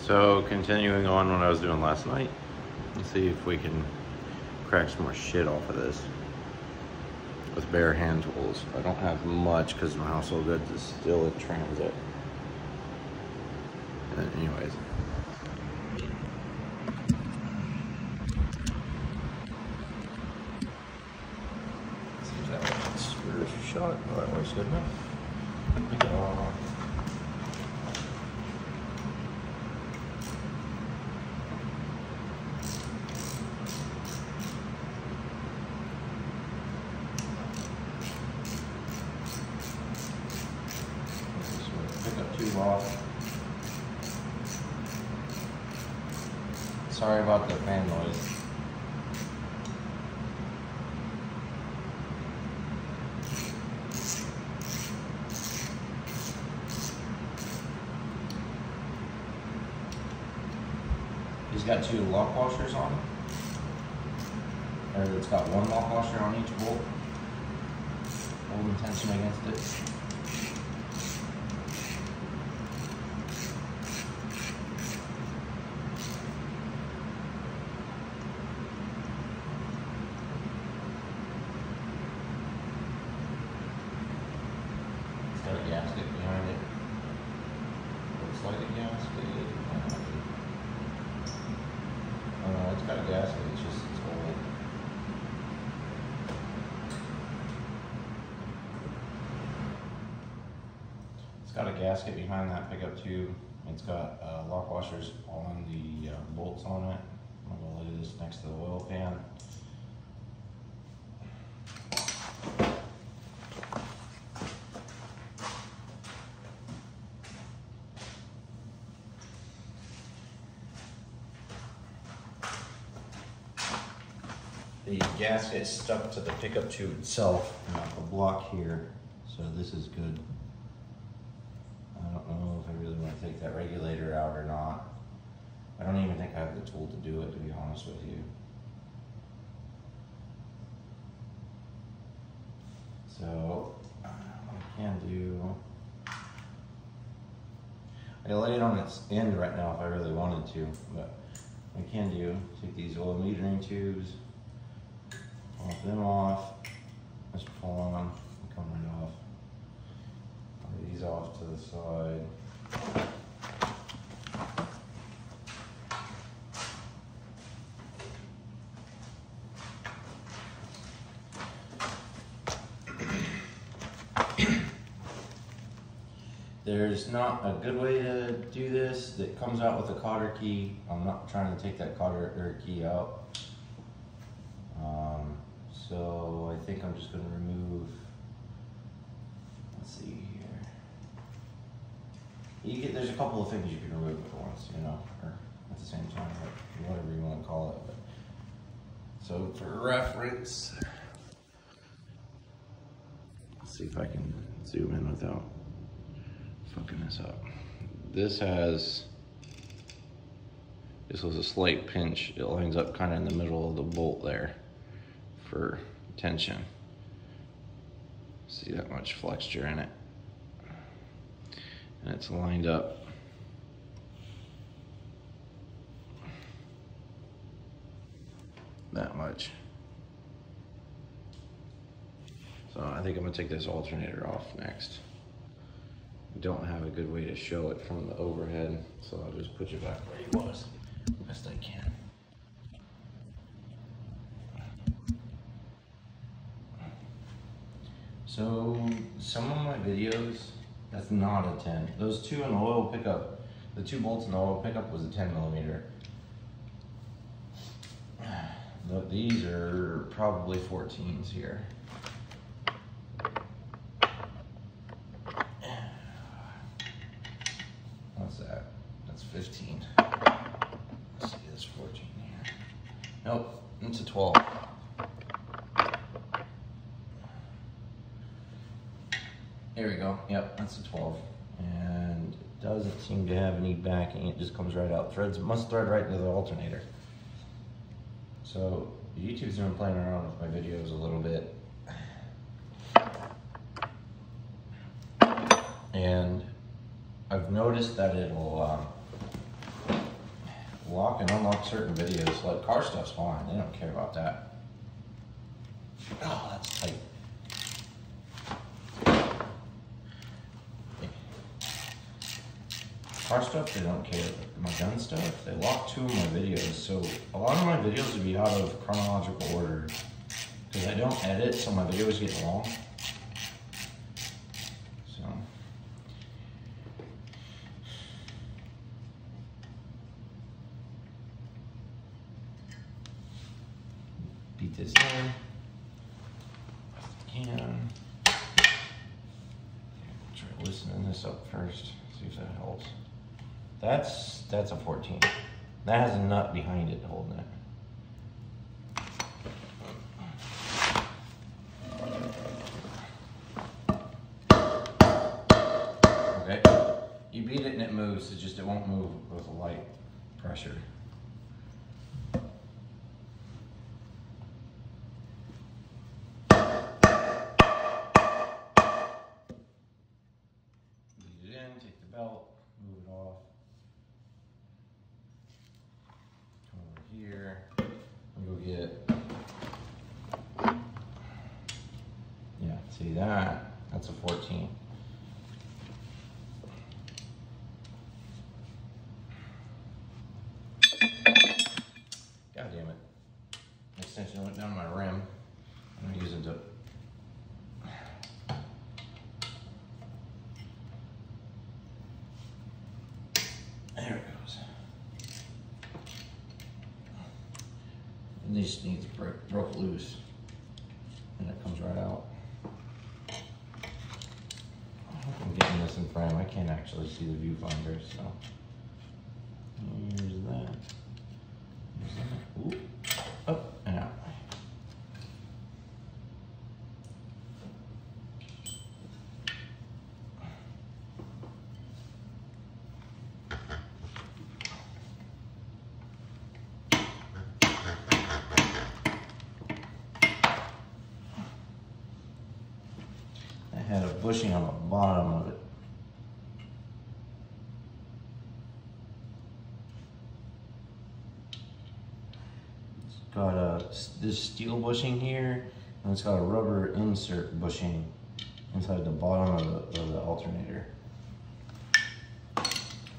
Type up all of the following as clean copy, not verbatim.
So continuing on what I was doing last night, let's see if we can crack some more shit off of this with bare hand tools. I don't have much because my household goods is still in transit. And anyways. See that one shot. Oh, that works good enough. Pickup tube off. Sorry about the fan noise. He's got two lock washers on it. Or it's got one lock washer on each bolt. Holding tension against it. It's got a gasket behind it. Looks like a gasket. It's got a gasket, it's just it's old. It's got a gasket behind that pickup tube. It's got lock washers on the bolts on it. I'm gonna lay this next to the oil pan. The gasket stuck to the pickup tube itself, not the block here, so this is good. I don't know if I really want to take that regulator out or not. I don't even think I have the tool to do it, to be honest with you. So, what I can do, I can lay it on its end right now if I really wanted to, but what I can do, take these oil metering tubes, pop them off, just pull on them, and come right off. Lay these off to the side. There's not a good way to do this that comes out with a cotter key. I'm not trying to take that cotter key out. So I think I'm just going to remove, let's see here. There's a couple of things you can remove at once, you know, or at the same time, or whatever you want to call it. But, so for reference, let's see if I can zoom in without fucking this up. This was a slight pinch. It lines up kind of in the middle of the bolt there for tension. See that much flexure in it. And it's lined up that much. So I think I'm gonna take this alternator off next. I don't have a good way to show it from the overhead, so I'll just put you back where he was, best I can. So some of my videos, that's not a 10. Those two in the oil pickup, the two bolts in the oil pickup was a 10mm. These are probably 14s here. What's that? That's 15. Let's see, that's 14 here. Nope, it's a 12. There we go. Yep, that's a 12. And it doesn't seem to have any backing. It just comes right out. Threads must thread right into the alternator. So YouTube's been playing around with my videos a little bit. And I've noticed that it'll lock and unlock certain videos. Like car stuff's fine, they don't care about that. Oh, that's tight. Car stuff, they don't care. My gun stuff, they lock 2 of my videos. So a lot of my videos would be out of chronological order because I don't edit, so my videos get long. So. Beat this in. Can. Try loosening this up first, see if that helps. That's a 14. That has a nut behind it holding it. Okay, you beat it and it moves, it won't move with a light pressure. Beat it in, take the belt, move it off. Here, and go get, yeah, see that? That's a 14. God damn it. Extension went down my rim. I'm gonna use it to, there it goes. And this needs broke loose, and it comes right out. I hope I'm getting this in frame. I can't actually see the viewfinder, so here's that. Here's that. Ooh. Up and out. Had a bushing on the bottom of it. It's got this steel bushing here, and it's got a rubber insert bushing inside the bottom of the alternator. I'm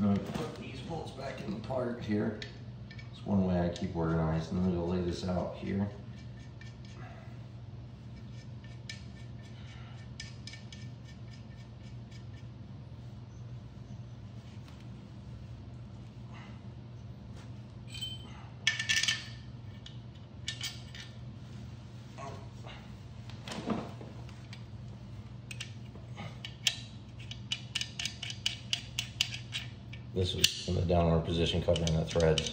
going to put these bolts back in the part here. It's one way I keep organized, and then we'll lay this out here. This was in the downward position covering the threads.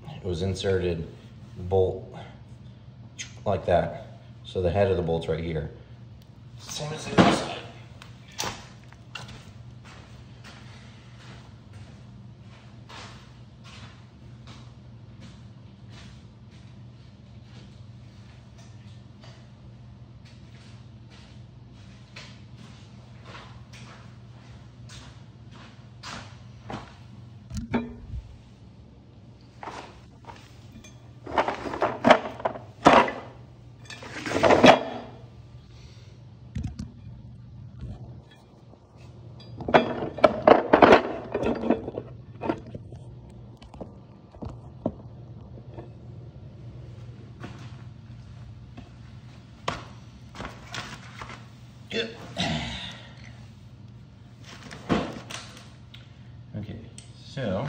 It was inserted bolt like that. So the head of the bolt's right here. Same as the other side. Good. Okay, so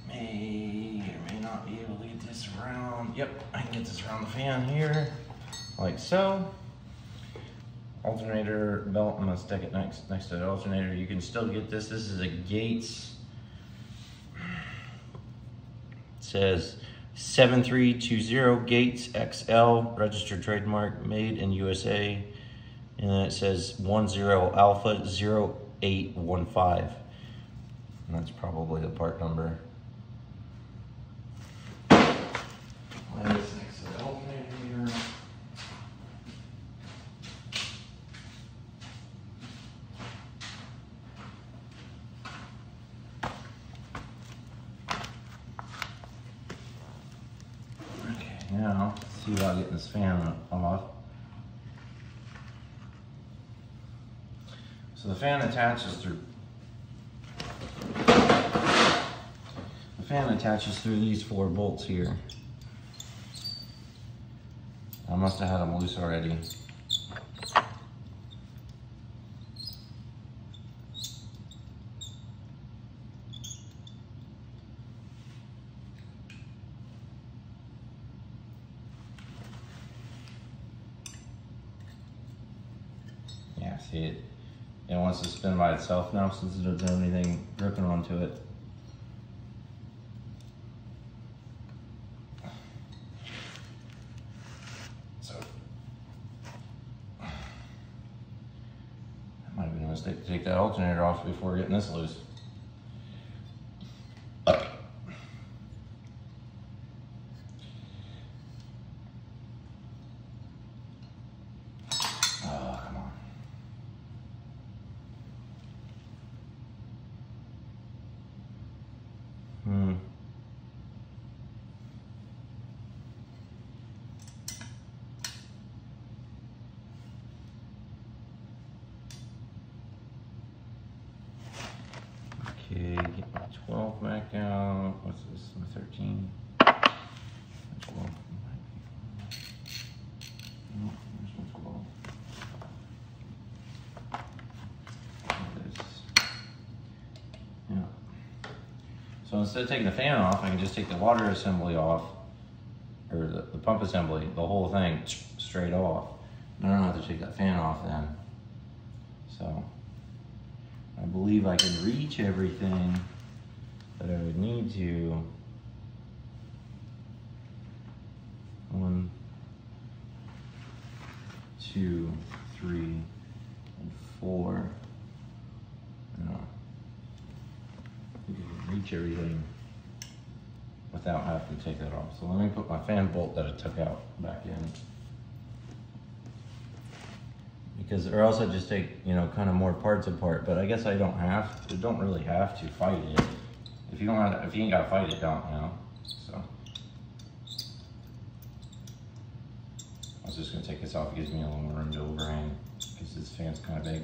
may or may not be able to get this around. Yep, I can get this around the fan here, like so. Alternator belt, I'm gonna stick it next to the alternator. You can still get this. This is a Gates. It says 7320 Gates XL, registered trademark, made in USA. And then it says 10 Alpha 0815. And that's probably the part number. Lay this next to the alternator here. without getting this fan off. So the fan attaches through these 4 bolts here. I must have had them loose already. Yeah, see it. It wants to spin by itself now since it doesn't have anything gripping onto it. To take that alternator off before getting this loose. Oh, come on. Okay, get my 12 back out. What's this? My 13. 12. No, there's my 12. This. Yeah. So instead of taking the fan off, I can just take the water assembly off, or the pump assembly, the whole thing straight off. I don't have to take that fan off then. So I believe I can reach everything that I would need to. 1, 2, 3, and 4. No. You can reach everything without having to take that off. So let me put my fan bolt that I took out back in. Because, or else I just take, you know, kind of more parts apart. But I guess I don't really have to fight it. If you ain't gotta fight it, don't, you know. So I was just gonna take this off. It gives me a little more room to overhang because this fan's kind of big.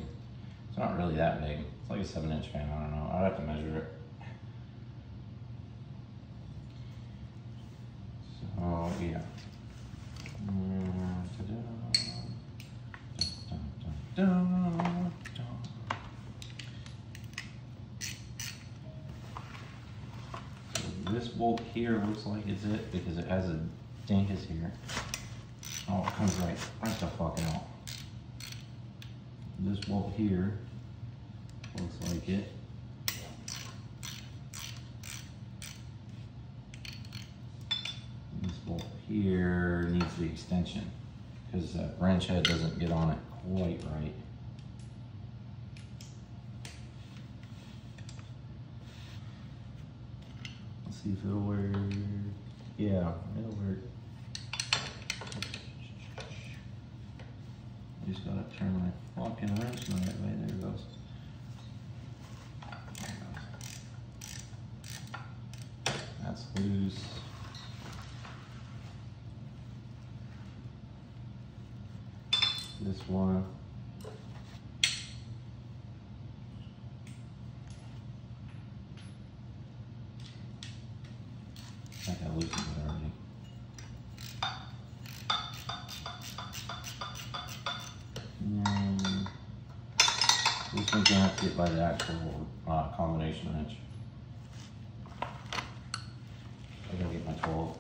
It's not really that big. It's like a 7-inch fan. I don't know. I'd have to measure it. So yeah. So this bolt here looks like it's it because it has a dinkus here. Oh, it comes right the fuck out. This bolt here looks like it. This bolt here needs the extension because that wrench head doesn't get on it quite right. Let's see if it'll work. Yeah, it'll work. Just gotta turn my fucking wrench the right way. There it goes. There it goes. That's loose. This one. I think I loosened it already. This one can't fit by the actual combination wrench. I gotta get my 12.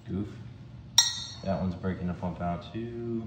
Goof. That one's breaking the pump out too.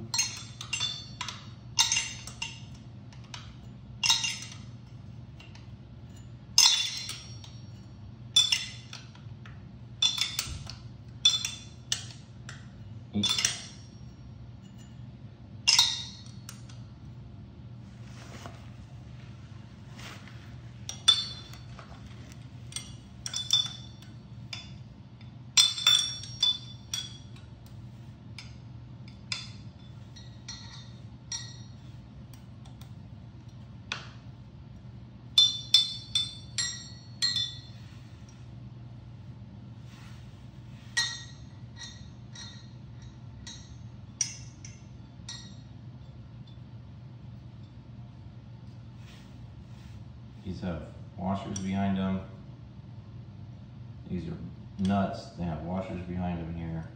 These have washers behind them. These are nuts. They have washers behind them here.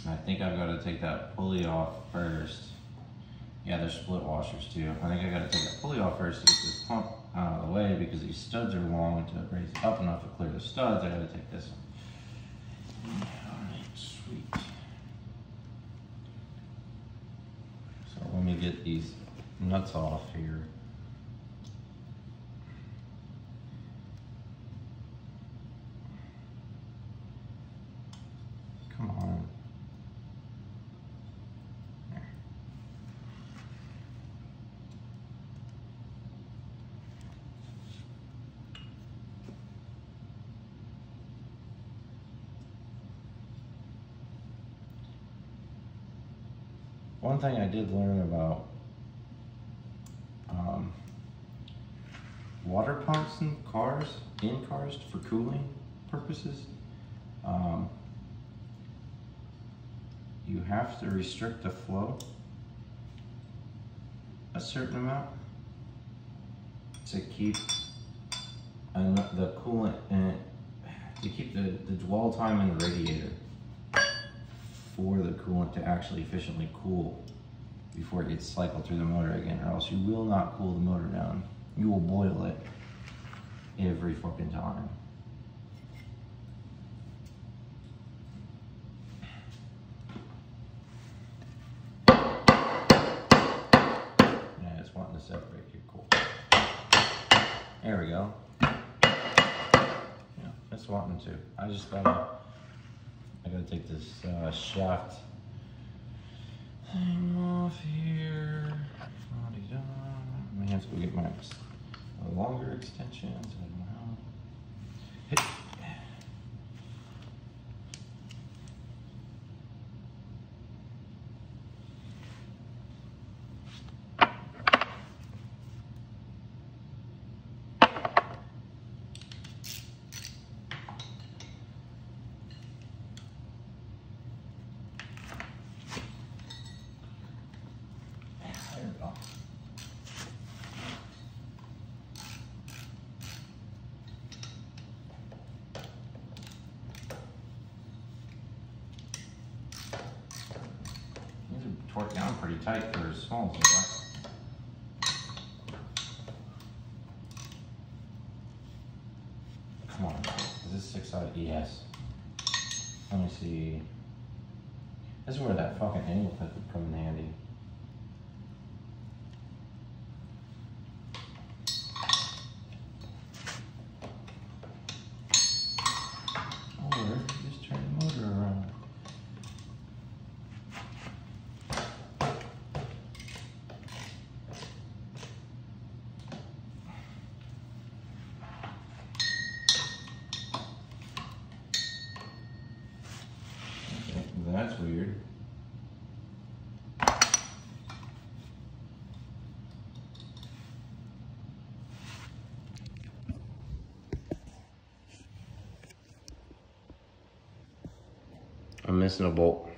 And I think I've got to take that pulley off first. Yeah, they're split washers too. I think I got to take that pulley off first to get this pump out of the way because these studs are long to raise it up enough to clear the studs. I got to take this one. Alright, sweet. So let me get these nuts off here. Come on. There. One thing I did learn about water pumps in cars for cooling purposes. You have to restrict the flow a certain amount to keep the coolant in, to keep the dwell time in the radiator for the coolant to actually efficiently cool before it gets cycled through the motor again, or else you will not cool the motor down. You will boil it every fucking time. Wanting to separate here, cool. There we go. Yeah, it's wanting to. I just thought I gotta take this shaft thing off here. My hands go get my longer extensions. I don't know. Hit. Torque down pretty tight for a small device. Come on, is this 6-side? Yes. Let me see. This is where that fucking angle clip would come in handy. Or just turn the motor around. That's weird. I'm missing a bolt.